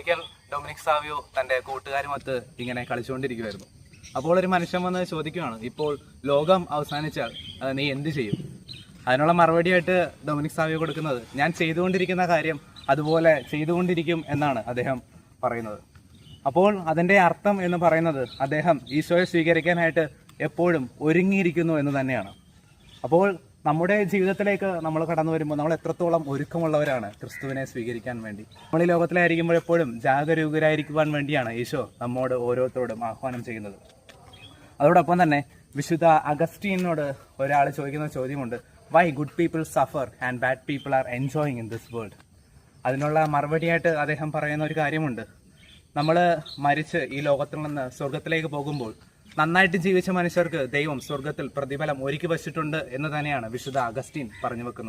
ഒരിക്കൽ Dominic Savio തൻ്റെ കൂട്ടുകാരുമൊത്ത് ഇങ്ങനെ കളിച്ചുകൊണ്ടിരിക്കുമായിരുന്നു. അപ്പോൾ ഒരു മനുഷ്യൻ വന്ന് ചോദിക്കുകയാണ്, ഇപ്പോൾ ലോകം അവസാനിച്ചാൽ നീ എന്ത് ചെയ്യും? അതിനുള്ള മറുപടിയായിട്ട് ഡൊമിനിക് സാവിയോ കൊടുക്കുന്നത്, ഞാൻ ചെയ്തുകൊണ്ടിരിക്കുന്ന കാര്യം അതുപോലെ ചെയ്തുകൊണ്ടിരിക്കും എന്നാണ് അദ്ദേഹം പറയുന്നത്. അപ്പോൾ അതിൻ്റെ അർത്ഥം എന്ന് പറയുന്നത് അദ്ദേഹം ഈശോയെ സ്വീകരിക്കാനായിട്ട് എപ്പോഴും ഒരുങ്ങിയിരിക്കുന്നു എന്ന് തന്നെയാണ്. അപ്പോൾ നമ്മുടെ ജീവിതത്തിലേക്ക് നമ്മൾ കടന്നു വരുമ്പോൾ നമ്മൾ എത്രത്തോളം ഒരുക്കമുള്ളവരാണ് ക്രിസ്തുവിനെ സ്വീകരിക്കാൻ വേണ്ടി. നമ്മൾ ഈ ലോകത്തിലായിരിക്കുമ്പോൾ എപ്പോഴും ജാഗരൂകരായിരിക്കുവാൻ വേണ്ടിയാണ് ഈശോ നമ്മോട് ഓരോരുത്തരോടും ആഹ്വാനം ചെയ്യുന്നത്. അതോടൊപ്പം തന്നെ വിശുദ്ധ അഗസ്റ്റീനോട് ഒരാൾ ചോദിക്കുന്ന ചോദ്യമുണ്ട്, why good people suffer and bad people are enjoying in this world. അതിനുള്ള മറുപടിയായിട്ട് അദ്ദേഹം പറയുന്ന ഒരു കാര്യമുണ്ട്, നമ്മൾ മരിച്ച് ഈ ലോകത്തിൽ നിന്ന് സ്വർഗത്തിലേക്ക് പോകുമ്പോൾ നന്നായിട്ട് ജീവിച്ച മനുഷ്യർക്ക് ദൈവം സ്വർഗത്തിൽ പ്രതിഫലം ഒരുക്കി വച്ചിട്ടുണ്ട് എന്ന് തന്നെയാണ് വിശുദ്ധ അഗസ്റ്റീൻ പറഞ്ഞു വെക്കുന്നത്.